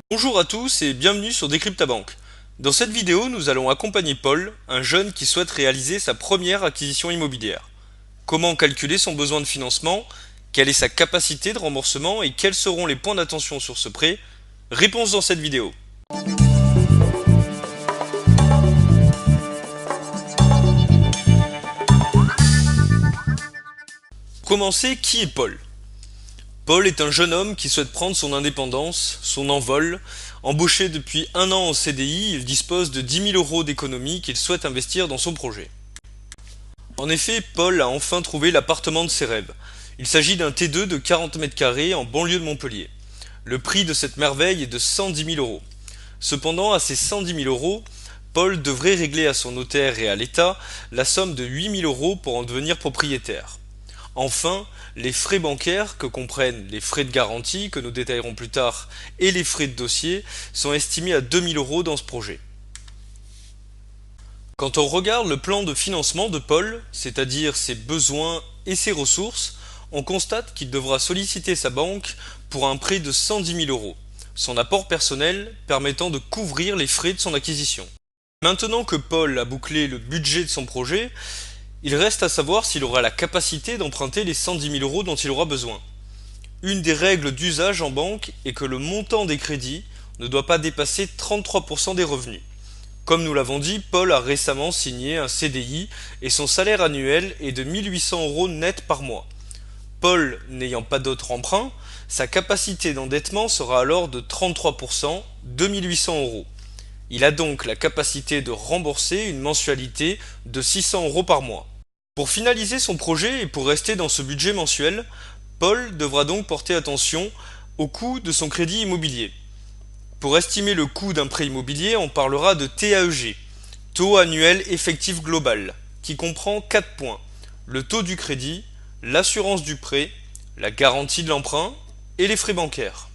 Bonjour à tous et bienvenue sur Décryptabank. Dans cette vidéo, nous allons accompagner Paul, un jeune qui souhaite réaliser sa première acquisition immobilière. Comment calculer son besoin de financement? Quelle est sa capacité de remboursement et quels seront les points d'attention sur ce prêt? Réponse dans cette vidéo. Commencer, qui est Paul? Paul est un jeune homme qui souhaite prendre son indépendance, son envol. Embauché depuis un an en CDI, il dispose de 10 000 euros d'économie qu'il souhaite investir dans son projet. En effet, Paul a enfin trouvé l'appartement de ses rêves. Il s'agit d'un T2 de 40 mètres carrés en banlieue de Montpellier. Le prix de cette merveille est de 110 000 euros. Cependant, à ces 110 000 euros, Paul devrait régler à son notaire et à l'État la somme de 8 000 euros pour en devenir propriétaire. Enfin, les frais bancaires, que comprennent les frais de garantie, que nous détaillerons plus tard, et les frais de dossier, sont estimés à 2 000 euros dans ce projet. Quand on regarde le plan de financement de Paul, c'est-à-dire ses besoins et ses ressources, on constate qu'il devra solliciter sa banque pour un prêt de 110 000 euros, son apport personnel permettant de couvrir les frais de son acquisition. Maintenant que Paul a bouclé le budget de son projet, il reste à savoir s'il aura la capacité d'emprunter les 110 000 euros dont il aura besoin. Une des règles d'usage en banque est que le montant des crédits ne doit pas dépasser 33% des revenus. Comme nous l'avons dit, Paul a récemment signé un CDI et son salaire annuel est de 1 800 euros net par mois. Paul n'ayant pas d'autre emprunt, sa capacité d'endettement sera alors de 33%, 2 800 euros. Il a donc la capacité de rembourser une mensualité de 600 euros par mois. Pour finaliser son projet et pour rester dans ce budget mensuel, Paul devra donc porter attention au coût de son crédit immobilier. Pour estimer le coût d'un prêt immobilier, on parlera de TAEG, taux annuel effectif global, qui comprend 4 points: le taux du crédit, l'assurance du prêt, la garantie de l'emprunt et les frais bancaires.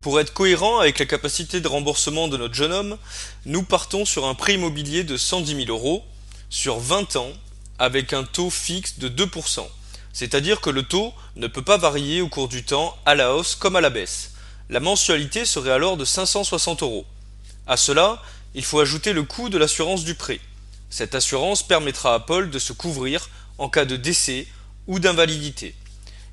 Pour être cohérent avec la capacité de remboursement de notre jeune homme, nous partons sur un prêt immobilier de 110 000 euros sur 20 ans avec un taux fixe de 2%. C'est-à-dire que le taux ne peut pas varier au cours du temps à la hausse comme à la baisse. La mensualité serait alors de 560 euros. À cela, il faut ajouter le coût de l'assurance du prêt. Cette assurance permettra à Paul de se couvrir en cas de décès ou d'invalidité.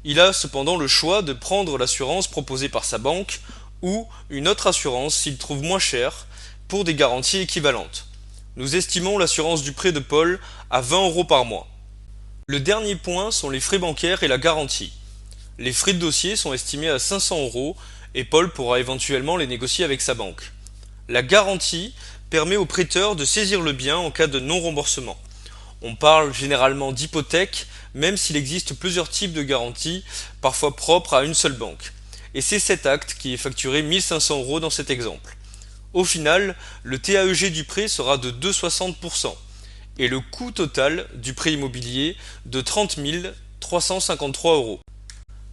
Il a cependant le choix de prendre l'assurance proposée par sa banque ou une autre assurance s'il trouve moins cher pour des garanties équivalentes. Nous estimons l'assurance du prêt de Paul à 20 euros par mois. Le dernier point sont les frais bancaires et la garantie. Les frais de dossier sont estimés à 500 euros et Paul pourra éventuellement les négocier avec sa banque. La garantie permet au prêteur de saisir le bien en cas de non-remboursement. On parle généralement d'hypothèque, même s'il existe plusieurs types de garanties, parfois propres à une seule banque. Et c'est cet acte qui est facturé 1 500 euros dans cet exemple. Au final, le TAEG du prêt sera de 2,60% et le coût total du prêt immobilier de 30 353 euros.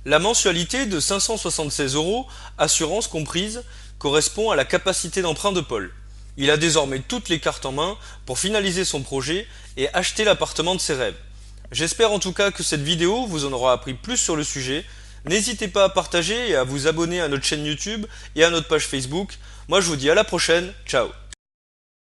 La mensualité de 576 euros, assurance comprise, correspond à la capacité d'emprunt de Paul. Il a désormais toutes les cartes en main pour finaliser son projet et acheter l'appartement de ses rêves. J'espère en tout cas que cette vidéo vous en aura appris plus sur le sujet. N'hésitez pas à partager et à vous abonner à notre chaîne YouTube et à notre page Facebook. Moi je vous dis à la prochaine, ciao.